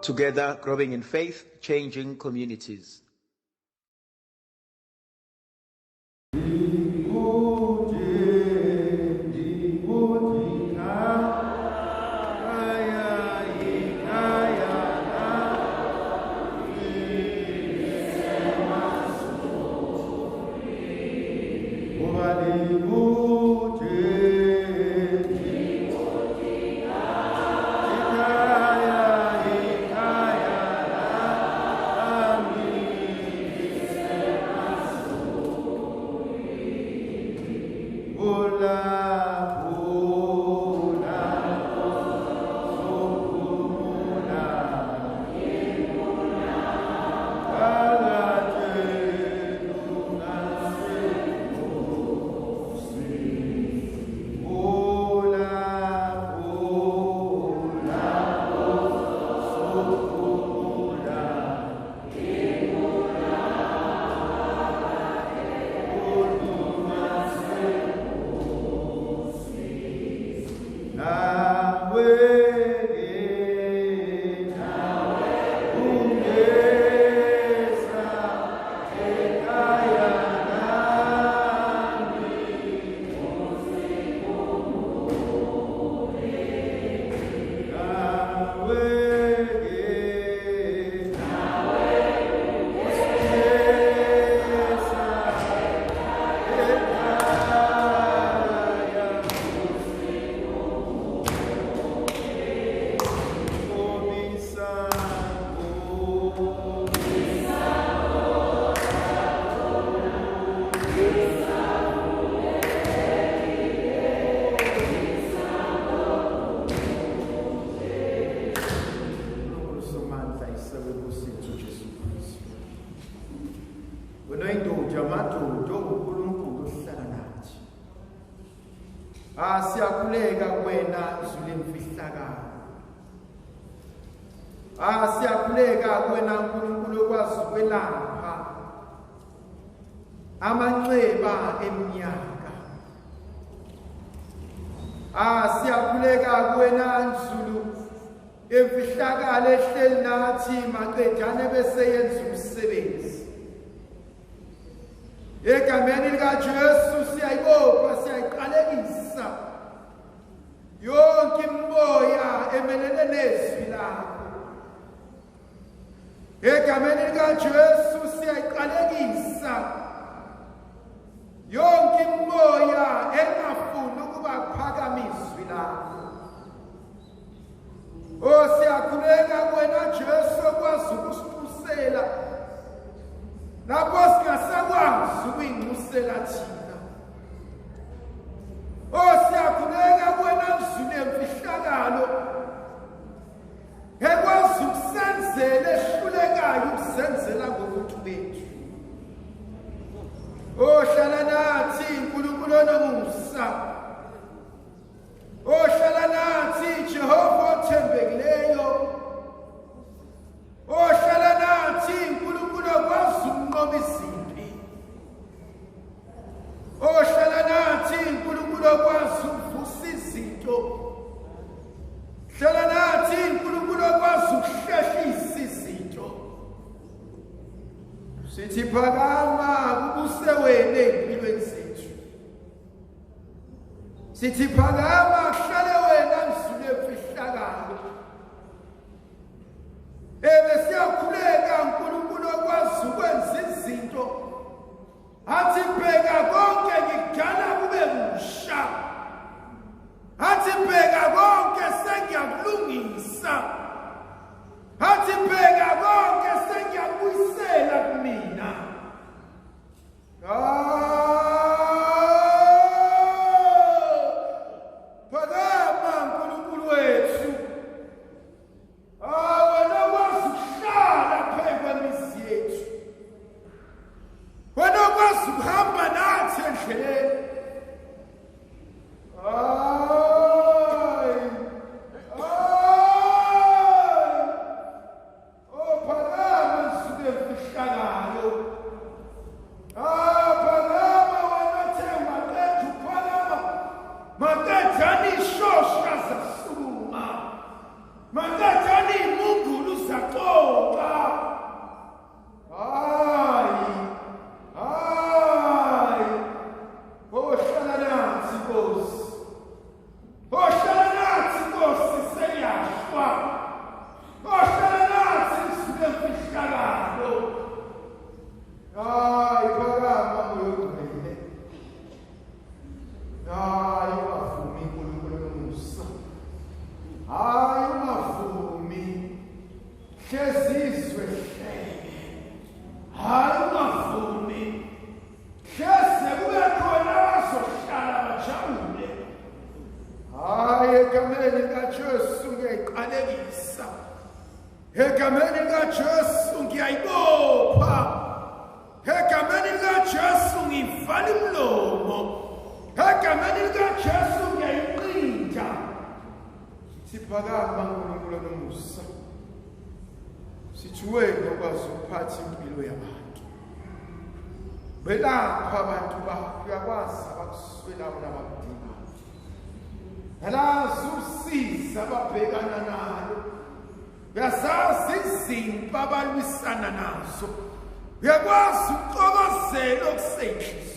Together, growing in faith, changing communities. Siyakhuleka wena izulemfihlakalo. Siyakhuleka wena uNkulunkulu okwazi ukwelapha amanxeba eminyaka. Siyakhuleka wena Nzulu emfihlakalo ehleli nathi maqedane bese yenza umsebenzi. Egameni likaJesu siyayibopha siyayiqalekisa yonke imimoya emelene nezwi lakho. Egameni likaJesu siyayiqalekisa yonke imimoya engafuni ukuba kuphakama izwi lakho. Siyakhuleka wena Jesu okwazi ukusicusela lapho singasakwazi ukuyinxusela thina. Siyakhuleka wena Nzulu emfihlakalo ekwazi ukusenzela ehlulekayo ukusenzela ngokuthi bethu. Hlala nathi uNkulunkulu onomusa. Hlala nathi Jehova othembekileyo. Hlala nathi uNkulunkulu okwazi ukunqoba izimpi. Hlala nathi uNkulunkulu okwazi ukuvusa izinto. Hlala nathi uNkulunkulu okwazi ukuhlehlisa izinto. Sithi phakama kubuse wena empilweni zethu. Sithi phakama kuhlale wena Nzulu emfihlakalo. Siyakhuleka uNkulunkulu okwazi ukwenza izinto. Athi bheka konke ngikudala kube musha. Athi bheka konke sengiyakulungisa. Athi bheka konke sengiyakubuyisela kumina. hayi ungavumi hlezizwe hleke, hayi ungavumi hleze kube khona abazohlala bajabule, hayi egameni likaJesu ngiyayiqalekisa, egameni likaJesu ngiyayibopha, egameni likaJesu ngivala imlomo, egameni likaJesu ngiyayiqinja. Siphakama uNkulunkulu nomusa, sithi wena okwazi ukuphatha impilo yabantu, belapha abantu bakho, uyakwazi abakuswelayo nabakudingayo, yalazi usiza ababhekana nalo, uyazazi izimpi abalwisana nazo, uyakwazi ukuxokozela okusenhlizweni.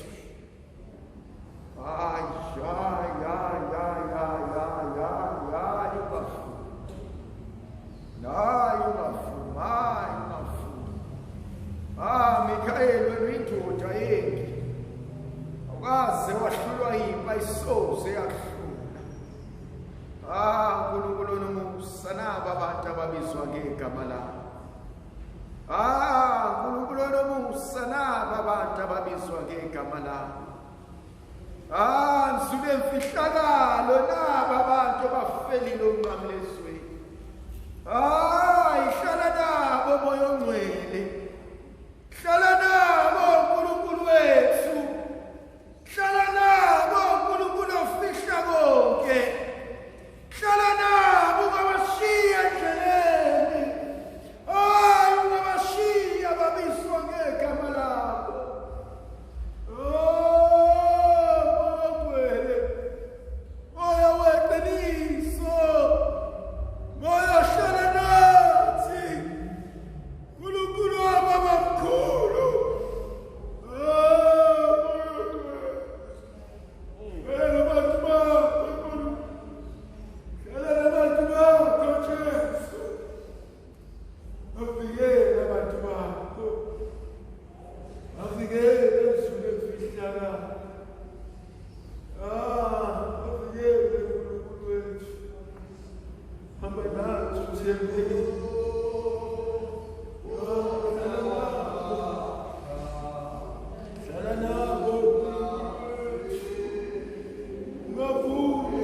Mikhaeli wena uyindoda yempi, awukaze wahlulwa yimpi ayisoze yahlula. Nkulunkulu nomusa, naba abantu ababizwa ngegama lakho. Nkulunkulu nomusa, naba abantu ababizwa ngegama lakho. Nzulu emfihlakalo, naba abantu abafelile onqamlezweni. Hlala nabo moya ongcwele, hlala nabo uNkulunkulu wethu, hlala nabo uNkulunkulu ofihla konke, hlala nabo ungabashiya endleleni, ungabashiya babizwa ngegama lakho. Moya weqiniso, moya hlala nathi, uNkulunkulu abamkhulu. Hlala nabantu bakho, hlala nabantu bakho Jesu, avikele abantu bakho, avikele ezulu emfihlakalo. Avikele uNkulunkulu wethu, hamba nathi uthembekile. Hlala nabo uNkulunkulu wethu, ungavumi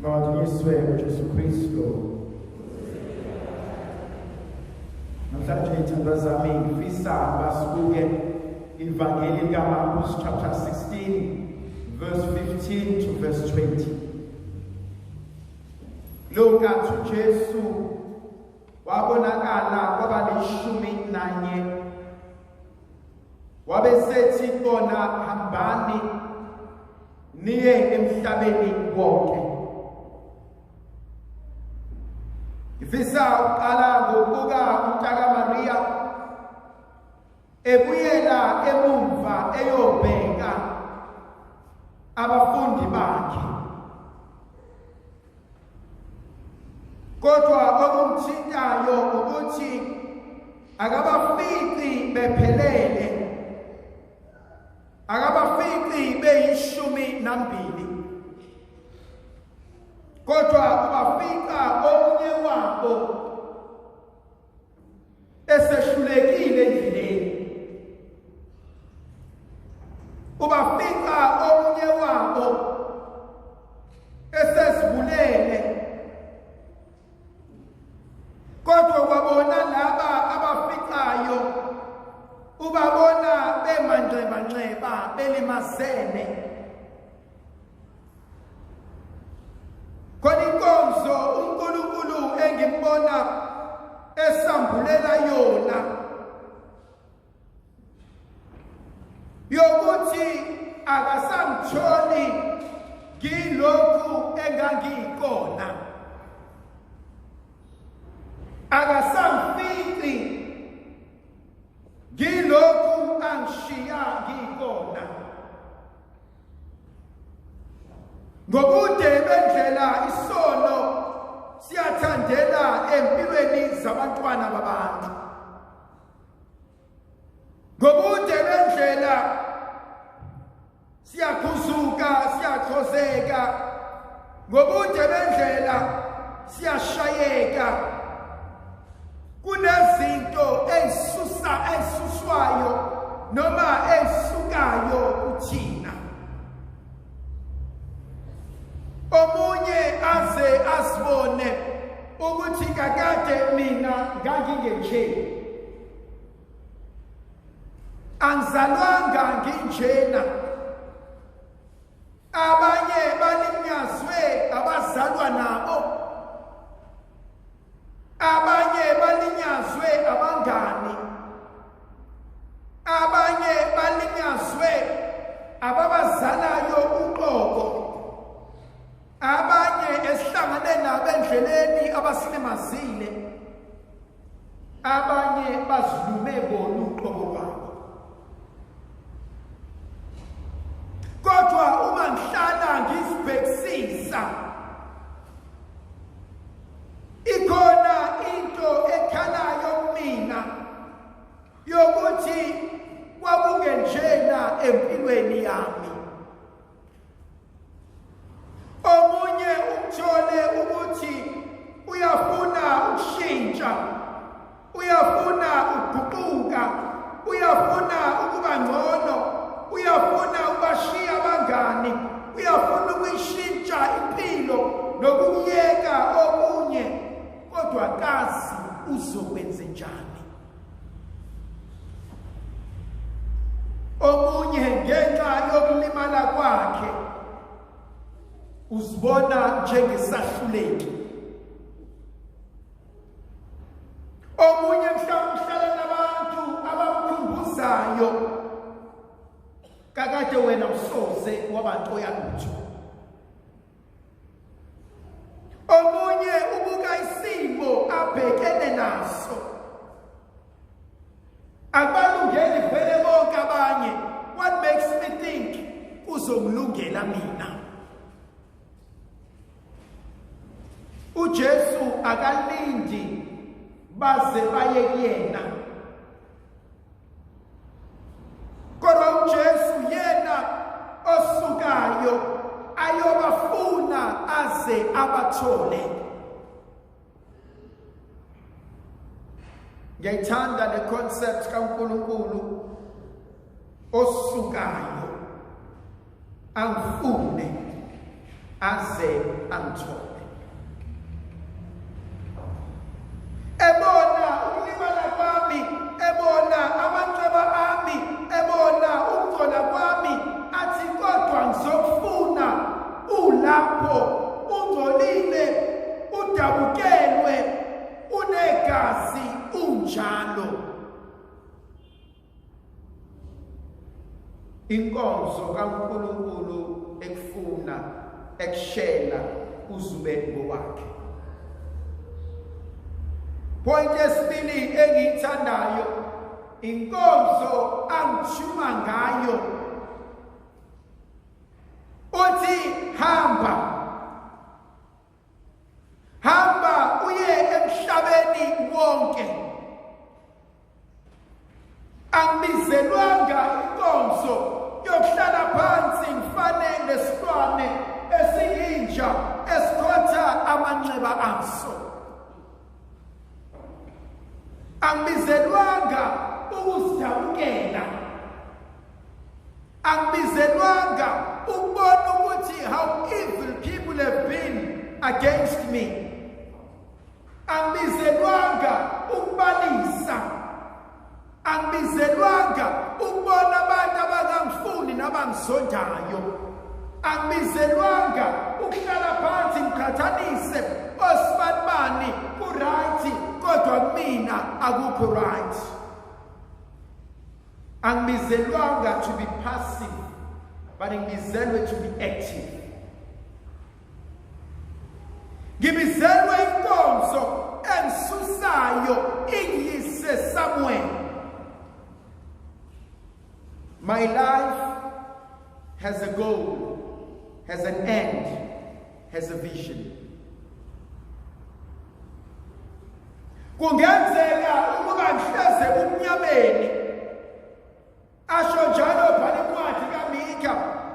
Mawadunyiswe uJesu Kristu. Namhlanje ithandwa zami ngifisa basibuke ivangeli likaMarkus chapter 16 verse 15 to verse 20. Lo nkathi uJesu wabonakala kwabalishumi nanye, wabesethi bona hambani niye emhlabeni wonke. Ngifisa uqala ngokubuka uMntaka Maria ebuyela emumva eyobheka abafundi bakhe. Kodwa okumthintayo ukuthi akabafiki bephelele, akabafiki beyishumi nambili, kodwa ubafika omunye wabo esehlulekile endleleni. Ubafika omunye wabo esezibulele, kodwa kwabona laba abafikayo ubabona bemanxeba belimazene. Khona inkonzo uNkulunkulu engimbona esambulela yona yokuthi akasangitholi ngilokhu engangiyikona, akasangifiki ngilokhu angishiya ngiyikona. Ngobude bendlela isono siyathandela empilweni zabantwana babantu. Ngobude bendlela siyakhuzuka, siyakhozeka. Ngobude bendlela siyashayeka. Kunezinto ezisuswayo noma ezisukayo kuthina. Omunye aze asibone ukuthi kakade mina ngangingenje, angizalwanga nginjena. Abanye balinyazwe abazalwa nabo, abanye balinyazwe abangani, abanye balinyazwe ababazalayo uqobo, abanye esihlangane nabo endleleni abasilimazile, abanye bazilume bona uqobo lwabo. Kodwa uma ngihlala ngizibhekisisa, ikhona into ekhalayo kumina yokuthi kwakungenjena empilweni yami. Omunye umthole ukuthi uyafuna ukushintsha, uyafuna ukuguquka, uyafuna ukuba ngcono, uyafuna ukubashiya abangani, uyafuna ukuyishintsha impilo nokuyeka okunye, kodwa kazi uzokwenza njani. Omunye ngenxa yokulimala kwakhe uzibona njengesahluleki. Omunye mhlawumbe uhlala nabantu abamkhumbuzayo kakade wena usoze wabantu yalutho. Omunye ubuka isimo abhekene naso, abalungeli vele bonke abanye. What makes me think kuzongilungela mina? uJesu akalindi baze baye kuyena, kodwa uJesu yena osukayo ayobafuna aze abathole. Ngiyayithanda le concept kaNkulunkulu osukayo angifune aze angithole. Ebona ukulibala kwami, ebona amanxeba ami, ebona ukugcola kwami, athi kodwa ngizokufuna ulapho ungcolile, udabukelwe, unegazi, unjalo. Inkonzo kaNkulunkulu ekufuna ekushela uzube ngowakhe. Point yesibili engiyithandayo, inkonzo angijuma ngayo uthi hamba uye emhlabeni wonke. Angibizelwanga inkonzo yokuhlala phansi ngifane nesilwane esiyinja esikhotha amanxeba aso. Angibizelwanga ukuzidabukela. Angibizelwanga ukubona ukuthi how evil people have been against me. Angibizelwanga ukubalisa. Angibizelwanga ukubona abantu abangangifuni nabangisondayo. Angibizelwanga ukuhlala phansi ngiqhathanise osibanibani ku-right kodwa kumina akukho right. Angibizelwanga to be passive, but ngibizelwe to be active. Ngibizelwe inkonzo engisusayo ingiyise somewhere. My life has a goal, has an end, has a vision. Kungenzeka ukuba ngihleze umnyameni. Asho njalo bhala incwadi kaMika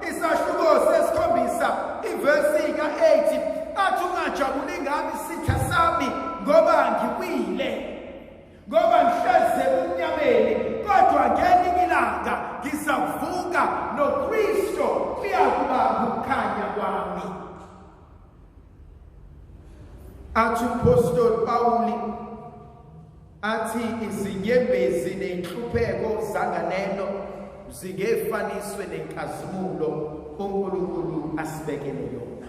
isahluko sesikhombisa iverse ka-8 athi ungajabuli ngami isitha sami ngoba ngiwile, ngoba ngihleze umnyameni, kodwa ngelinye ilanga ngizavuka noKristu kuyakuba ukukhanya kwami. Athi uPostoli Pawuli athi izinyembezi nenhlupheko zanganeno zingefaniswe nenkazimulo uNkulunkulu asibekele yona.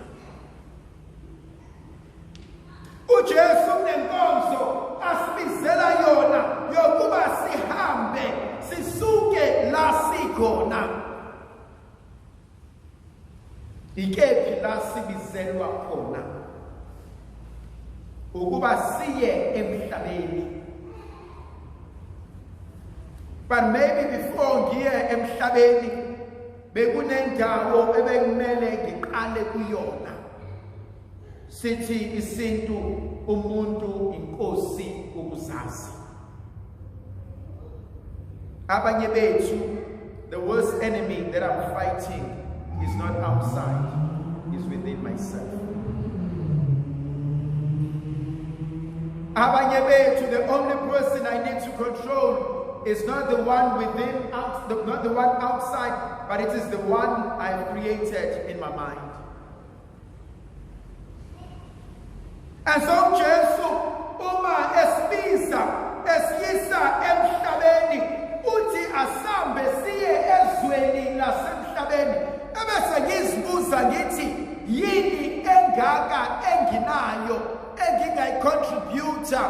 uJesu unenkonzo asibizela yona yokuba sihambe sisuke la sikhona. Ikephi la sibizelwa khona? Ukuba siye emhlabeni. But maybe before ngiye emhlabeni bekunendawo ebengimele ngiqale kuyona. Sithi isintu umuntu inkosi ukuzazi. Abanye bethu, the worst enemy that I'm fighting is not outside, is within myself. Abanye bethu, the only person I need to control is not the one within, not the one outside, but it is the one I've created in my mind. And so Jesu uma esibiza esiyisa emhlabeni uthi asambe siye ezweni lasemhlabeni, ebese ngizibuza ngithi yini engaka enginayo engingayicontributa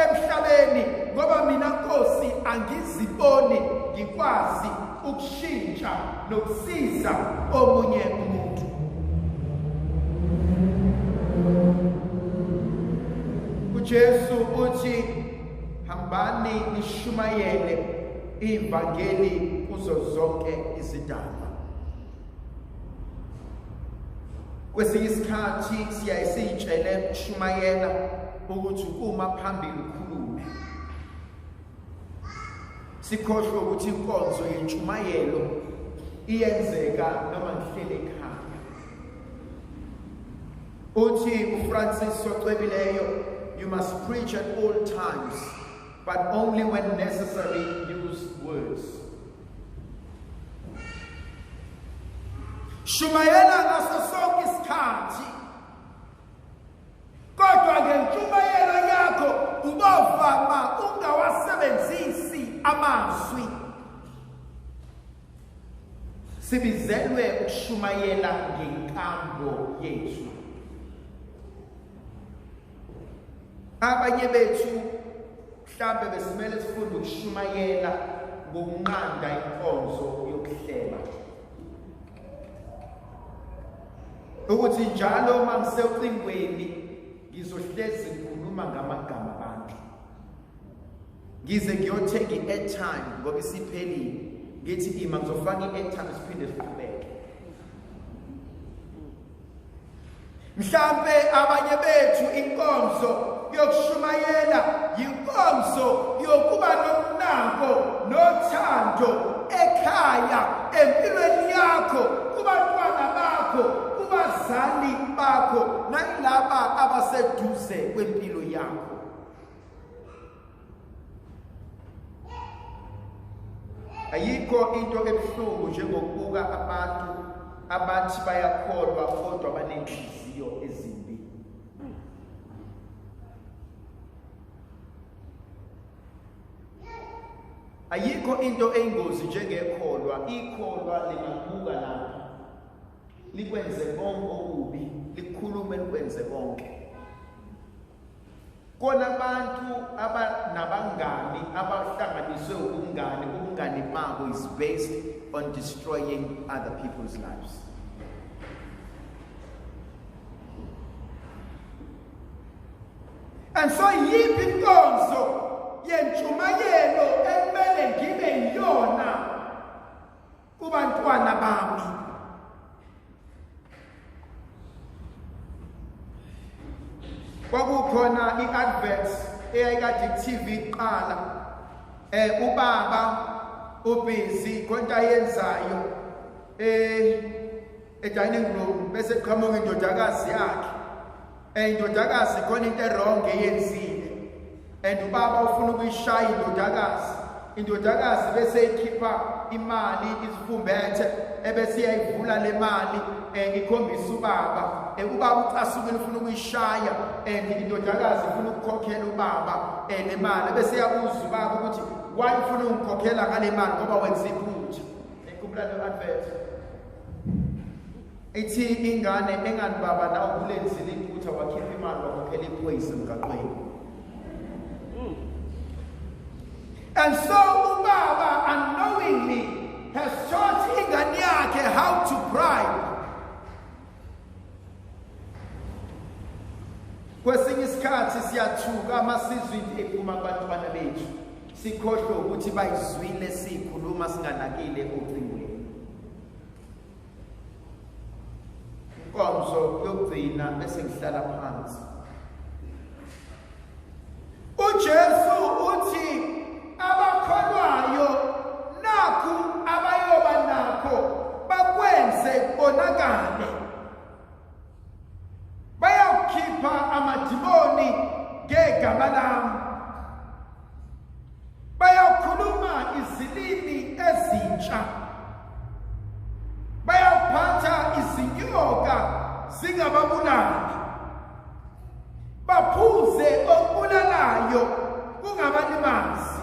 emhlabeni, ngoba mina Nkosi angiziboni ngikwazi ukushintsha nokusiza omunye umuntu. uJesu uthi hambani nishumayele ivangeli kuzo zonke izidalwa. Kwesinye isikhathi siyaye siyitshele ukushumayela ukuthi uma phambili ukhulume. Sikhohlwe ukuthi inkonzo yentshumayelo iyenzeka noma ngihlele ekhaya. Uthi uFrancis ocwebileyo, you must preach at all times, but only when necessary use words. Shumayela ngaso sonke isikhathi, sibizelwe ukushumayela ngenkambo yethu. Abanye bethu mhlambe besimele sifunde ukushumayela ngokunqanda inkonzo yokuhleba. Ukuthi njalo uma ngisecingweni ngizohlezi ngikhuluma ngamagama abantu. Ngize ngiyothenga i-airtime ngoba isiphelile. Ngithi ima ngizofaka i-airtime siphinde siqhubeke. Mhlambe abanye bethu inkonzo yokushumayela yinkonzo yokuba nokunako nothando ekhaya empilweni yakho kubantwana bakho kubazali bakho nalaba abaseduze kwempilo yakho. Ayikho into ebuhlungu njengokubuka abantu abathi bayakholwa kodwa banenhliziyo ezimbi. Ayikho into eyingozi njengekholwa. Ikholwa lingabuka lapha likwenze konke okubi, likhulume likwenze konke. Kona abantu abanabangani abahlanganiswe ubungani, ubungani babo is based on destroying other people's lives. And so yiphi inkonzo yentshumayelo ekumele ngibe yiyona kubantwana bami? Kwakukhona i-advert eyayikade TV iqala, ubaba ubhizi konke ayenzayo dining room bese qhamuka indodakazi yakhe. Indodakazi khona into wrong eyenzile and ubaba ufuna ukuyishaya indodakazi bese ikhipha imali isifumbethe ebese iyayivula le mali ikhombisa ubaba. Ubaba ucasukile ufuna ukuyishaya and indodakazi ufuna ukukhokhela ubaba le mali bese iyabuza ubaba ukuthi why ufuna ukukhokhela ngale mali ngoba wenza iphutha. Ekhumbula le advert ithi ingane engani baba nawo kulenzile iphutha wakhipha imali wakhokhela iphoyisa emgaqweni. And so ubaba unknowingly has taught ingane yakhe how to bribe. Kwesinye isikhathi siyathuka amasizwe ephuma kubantwana bethu sikhohlwe ukuthi bayizwile sikhuluma singanakile ocingweni. Inkonzo yokugcina bese ngihlala phansi. uJesu uthi abakholwayo nakhu abayoba nakho bakwenze konakale. Bayakhipha amadimoni ngegama lami. Bayakhuluma izilimi ezintsha. Bayaphatha izinyoka zingababulali. Baphuze okubulalayo kungabalimazi.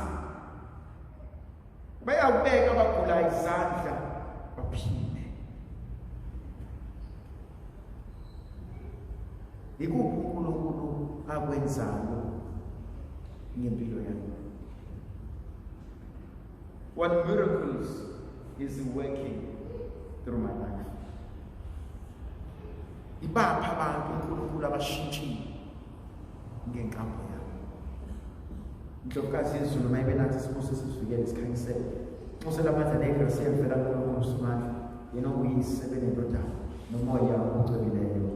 Bayabeka abagula izandla baphile. Ikuphi uNkulunkulu akwenzayo ngempilo yakho? What miracles is working through my life? Ibapha abantu uNkulunkulu abashintshile ngenkambo yakho. Ndlovukazi yezulu mayibe nathi sibuso sizivikele sikhanyisele. Nxusela amandla nekho siyamfela uNkulunkulu uSomandla yena uyise benendodana nomoya ocwebileyo.